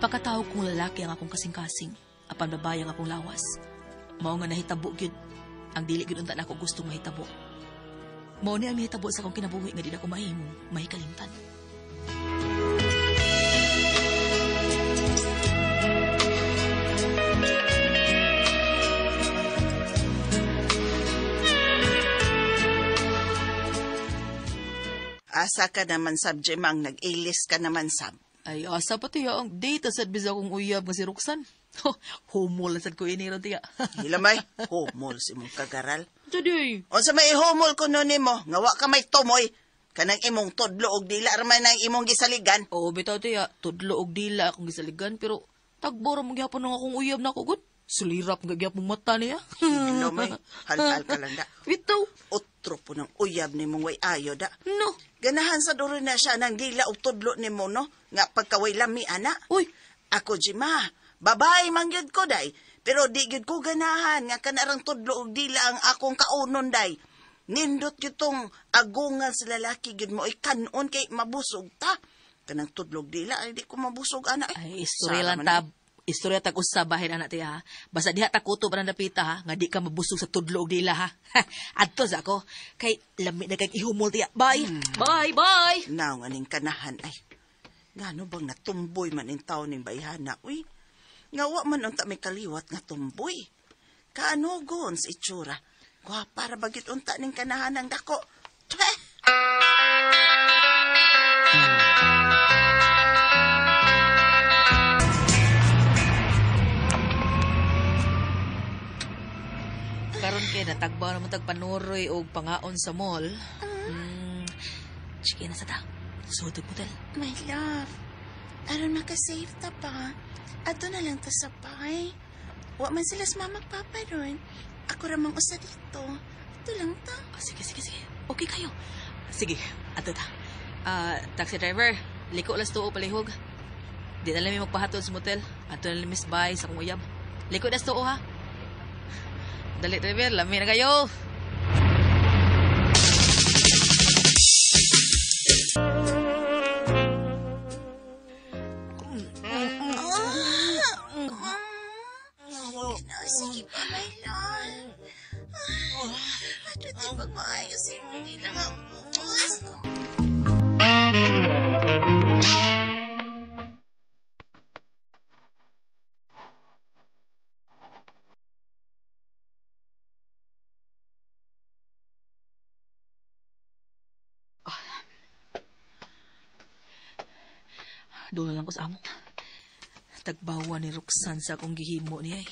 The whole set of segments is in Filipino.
Pagkatawag kong lalaki ang akong kasing-kasing, apan babae ang akong lawas. Mao nga nahitabo gyud ang dili gyud unta nako gustong mahitabo. Mao ni ang mahitabo sa akong kinabuhi nga di na ko mahimo, mahikalimtan. Asa ka naman, Sab, Jemang. Nag-ilis ka naman, Sab. Ay, asa pa tiya ang date sad bisa kong uyab nga si Roxanne. Humol sad ko iniro tiya. Hilamay, humol si mong kagaral. Jadi. O sa may humol ko nun mo, ngawa ka may tumoy. Kanang imong todlo og dila raman ang imong gisaligan. Oo, bitaw tiya, tudlo og dila akong gisaligan, pero tagboro mong gyapon ng akong uyab na ako, good. Sulirap nga gyapong mata niya. Hilamay, hal-hal ka lang da. Bitaw. Utro po ng uyab ni mong way ayo da. No. Ganahan sa duro na siya ng dila og tudlo ni mo, no? Nga pagkaway lami, ana. Uy. Ako, Jima, babae mangyod ko, day. Pero di gyud ko ganahan nga kanarang tudlo og dila ang akong kaunon, day. Nindot gyud tong agungan sa lalaki gyud mo kanon kay mabusog ta. Kanang tudlo og dila ay di ko mabusog, ana. Ay, istorya lang tab. Istorya tag usabahin anak tiya ha. Basta diha ta kuto pa napita ha, nga di ka mabusog sa tudlo og dila ha. Adto sa ako kay lami na kay ihumol tiya. Bye. Bye. Now aning kanahan ay. Ngano bang natumboy man in taon ning bayhana, uy. Ngawa man unta may kaliwat nga tumboy. Kaano gon sa itsura. Para bagit unta ning kanahan ng dako. Tweh! Karon kay natagbaw naman tagpanuroy og pangaon sa mall. Sige na sa ta. Sudog motel. My love, aron makasave ta pa. Ato na lang ta sa pay. Wa man sila sa mama papa ron. Ako ramang usa dito. Ito lang ta. Oh, sige. Okay kayo. Sige, ato ta. Taxi driver, liko las tuo palihog. Di na lang magpahatod sa motel. Ato na lang miss bye sa kong uyab. Liko das tuo ha. Dali, driver. Lami na kayo. Sige pa, my love. Ato di pag maayos yung nilang ang bukas. Doon lang ko sa amo. Tagbawa ni Roxanne sa akong gihimo niya eh.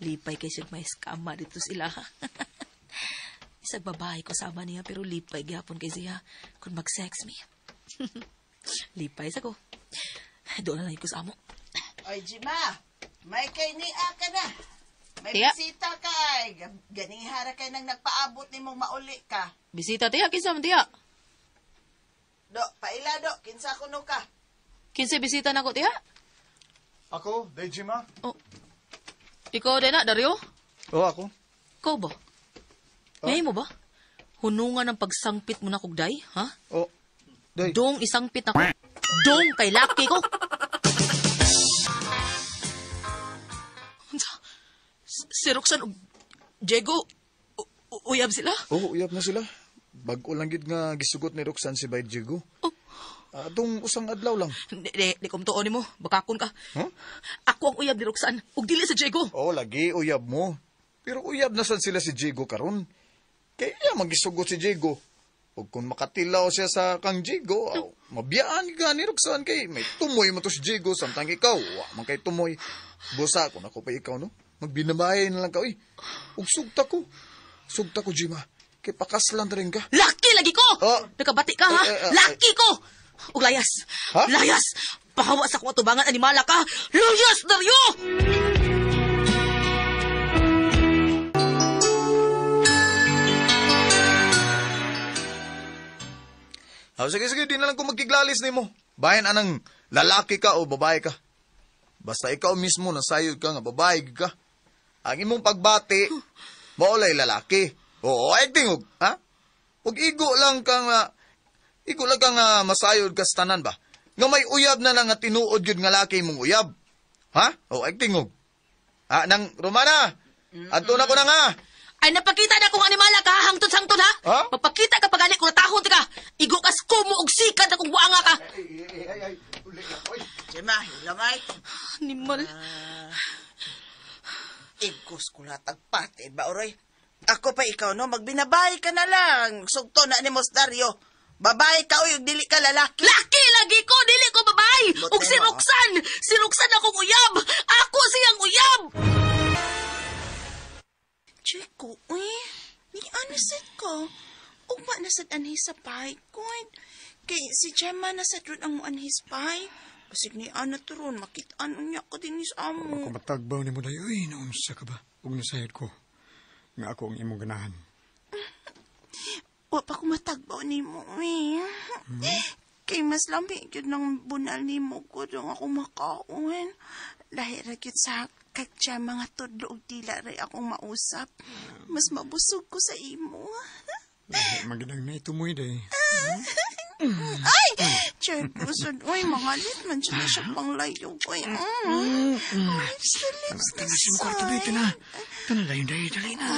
Lipay kay siya may skama dito sila ha. Isang babae ko sama niya pero lipay gyapon kay siya kung mag-sex me. Lipay sa ko. Doon lang ko sa amo. Oy, Jima, may kay niya ka na. May Tiya. bisita ka ay. Ganihara kay nang nagpaabot ni mong mauli ka. Bisita tiya, kinsa man tiya? Do, paila do, kinsa kuno ka. Kinsa bisita na ko tiya? Ako, Dejima? Oh. Ikaw din na, Dario? Oo, ako. Ikaw ba? May mo ba? Hunungan ng pagsangpit mo na kog day, ha? Oo. Day. Dong isangpit ako. Dong kay laki ko. Si Roxanne ug Diego, uyab sila? Oo, uyab na sila. Bago lang gid nga gisugot ni Roxanne si Bay Diego. Oh. Atong usang adlaw lang. Di kumtuon mo, bakakon ka. Huh? Ako ang uyab ni Roxanne, ug dili sa Diego. Oo, lagi uyab mo. Pero uyab na sad sila si Diego karon. Kaya magisugot si Diego. Ug kung makatilaw siya sa kang Diego, mabiyaan ka ni Roxanne kay may tumoy mo to si Diego samtang ikaw. Man kay tumoy. Busa ko na ko pa ikaw no. Magbinabay na lang ka, uy. Ug sugta ko. Sugta ko, Jima. Kay pakaslan na rin ka. Laki lagi ko! Nakabati ka, ha? Laki ko! Ug layas! Ha? Layas! Pahawa sa kong atubangan, animala ka! Layas, Dario! Sige, di na lang ko magkiglalis ni mo. Bayan anang lalaki ka o babae ka. Basta ikaw mismo nasayod ka nga babae ka. Ang imong pagbati, maulay lalaki. Oo, ay tingog, ha? Huwag igo lang kang masayod ka sa tanan ba? Nga may uyab na nga tinuod yun nga laki mong uyab. Ha? O, ay tingog. Nang Romana, adto na ko na nga. Ay, napakita na kong animala ka, hangtod-hangtod ha? Ha? Mapakita ka pagani kung natahon ka. Igo kas kumo og sikad na kung buanga ka. Jema, lamay. Animal. Igos ko latag patid ba, Oroy? Ako pa ikaw, no? Magbinabay ka na lang. Sugto na ni Mosdario. Babae ka, uy, dili ka lalaki. Laki lagi ko, dili ko babae. Buti Og si mo. Roxanne. Si Roxanne akong uyab. Ako siyang uyab. Chico, uy. Ni anasid ko. Ugma na sad anhi sa pay ko. Kay si Gemma na sad ron ang mo anhi sa pay. Basig ni Ana turon, makitaan niya ko din sa amo. Ako matagbaw ni mo dayo, naunsa ka ba? Huwag nasayad ko. Nga ako ang imong ganahan. Wa pa ko matagbaw ni mo, eh. Kay mas lamig yun ng bunal ni mo ko doon ako makaon. Dahil ragyot sa katya mga tudlo og dila rin akong mausap. Mas mabusog ko sa imo. Magandang na itumoy day. Ay! Chad, kusod. Uy, mangalit man siya na siya pang layo. Uy, lips na lips na Tanasin mo kwarto dito na. Tanalayin day, dali na.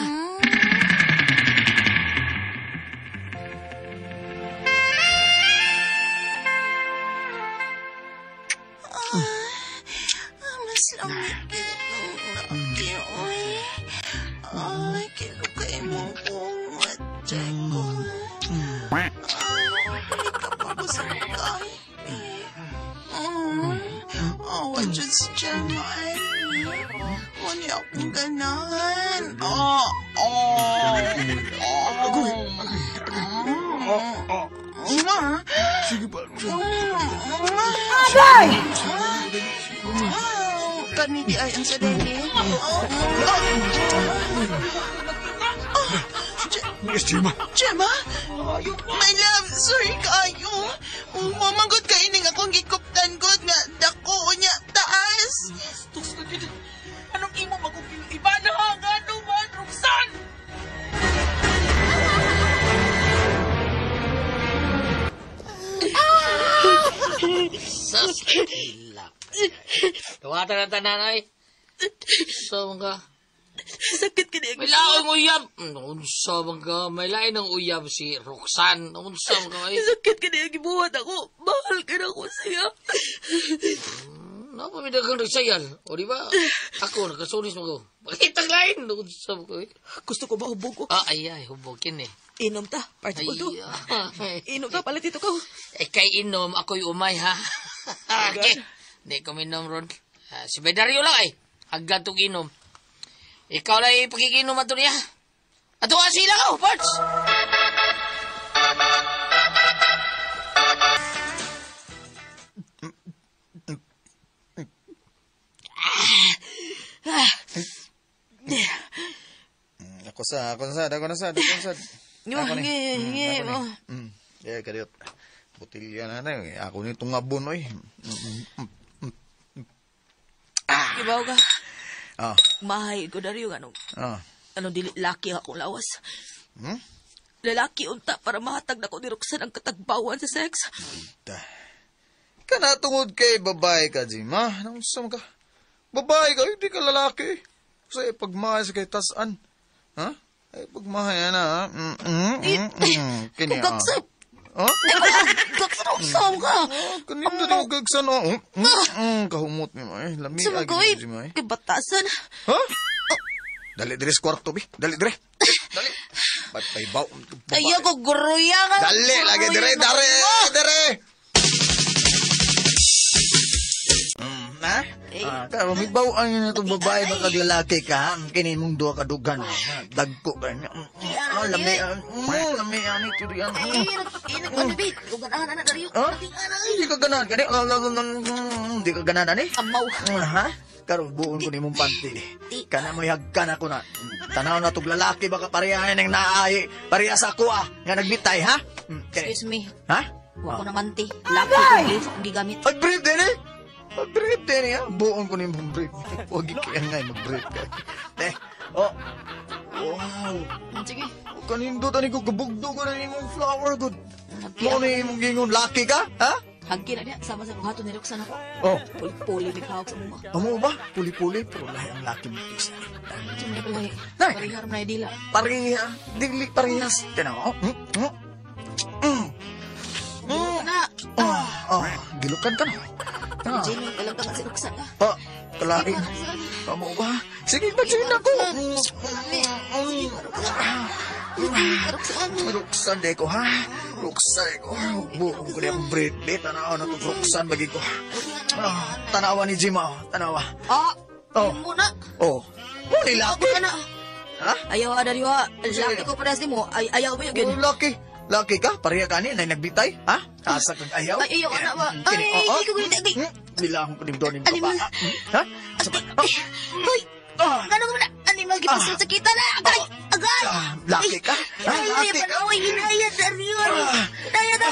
Mas lamig yun ang laki, uy. Ay, kilukay mo kong matay ko. Ay, ka pa ko sa kay. Awa dyan si Gemma. Wala akong ganahan. Sige ba? Abay! Kani di ay ang sadali. Yes, Gemma. Gemma? My love, sorry kayo. Mamanggot ka ining akong gikuptan ko nga dako niya taas. Anong imo maguging iba na ha? Ano man, Roxanne? Sus, gila. Tuwata na tananay. So, mga. Sakit ka niya. May laing uyab. Unsa mga. May lain ng uyab si Roxanne. Unsa mga. Sakit ka niya. Gibuhat ako. Mahal ka na ko siya. Napamidag kang nagsayal. O di ba? Ako, nakasulis mo ko. Bakit ang lain? Unsa mga. Gusto ko mahubog ko. Ay, hubogin eh. Inom ta. Party ko to. Ay, Inom ta. Palit ito ko. kay inom, ako'y umay ha. Okay. Hindi ko minom ron. Si Bedario lang ay. Agad tong inom. Ikaw lang pakikinom ato niya. Ato ka sila ka, Parts. Ako na sad. Nge mo. Kadiot. Butilya na na. Ako ni tungabon, oy. Kibaw ka. Ah. Mahay ko Dario. Anong dili laki akong lawas. Lalaki unta para mahatag na ko ni Roxanne ang katagbawan sa sex. Kana tungod kay babae ka, Jima. Nausam ka. Babae ka, hindi ka lalaki. Kasi pagmahay sa kay tasan. Ha? Ay, pagmahay na, ha? Kini, Gagsap. Ha? Gagsap usam ka. Kanina di ko gagsan, oh. Kahumot ni mo, eh. Lami, Sa agi, mga Jima, eh. kay batasan. Ha? Dali, dire sa kwarto, bi. Dali. Ba't pa'y baw? Ayaw ko guruya nga. Dali, lagi, dire. Na? Pero may bawaan yun na itong babae na kaglalaki ka. Kini mong duha kadugan. Dagko ka niya. Lami, ani ito riyan. Inak mo bibit. Uganahan na Dario. Hindi ka ganan. Hindi ka ganan, ani? Amaw. Ha? Karong buon ko ni mong panty. Kana mo hagkan ako na. Tanaw na itong lalaki baka parehain ng naay. Pareha sa ako Nga nagbitay, ha? Excuse me. Ha? Wa ko naman ti. Laki ko lift, hindi gamit. Ay, brief din eh! Mag-brief din eh, ha? Buon ko ni mong brief. Huwag kaya nga mag-brief ka. Wow! Sige. Kanindot ani ko kabugdo ko na imong flower good. Mo ni imong gingon lucky ka, ha? Hagkin na niya, sama sa buhaton ni Roxanne ako. Oh, Puli-puli, may kahawak sa muma. amo ba? Puli-puli, pero lahi ang laki mo isa. Sino na pala, Nay! parihar na dila. Pareha, dili parehas. Tanaw. Na, Gilukan ka na. Jenny, alam ka nga si Roxanne ah. Kalain. Amo ba? Sige, magsin ako. Roxanne. Roxanne de ko, ha? Roxanne ko. Buong ko niyang bracelet. Tanawa na itong Roxanne bagi ko. Tanawa ni Jima, tanawa. Oh, muna. Oh, muli laki. Ka na. Ha? Ayaw ka dari wa. Laki ko parehas ni mo. Ayaw mo yun. Laki. Laki ka? Pareha ka ni, na nagbitay? Ha? Asa kang ayaw? Ayaw ka na ba? Ay, ko gawin na. Bilang ko din doon yung Animal. baba. Ha? Asa ba? Hoy! Gano'n ko na? Animal, gipasin sa kita na! Agay! Agay! Laki ka? Laki ka? Ay, hinayad na rin! Hinayad na!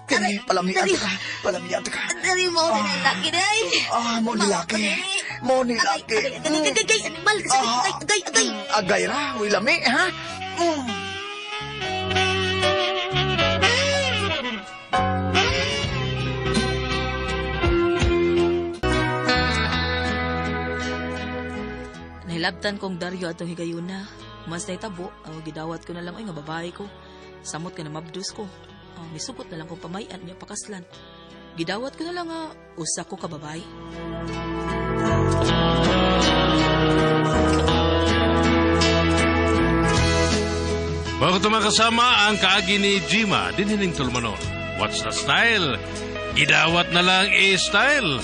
Kini, palamihan ka. Palamihan ka. Dari mo na laki na Mo ni laki. Mo ni laki. Agay, animal! Agay! Agay ra, huy lami, ha? Nahilabtan kong Dario atong higayuna. Mas naitabo, gidawat ko na lang ay nga babae ko. Samot ka na mabdus ko. Misugot na lang kong pamayan niya pakaslan. Gidawat ko na lang usa ko ka babae. Bago ito makasama ang kaagi ni Jima, dinhining tulmanon. What's the style? Gidawat na lang style.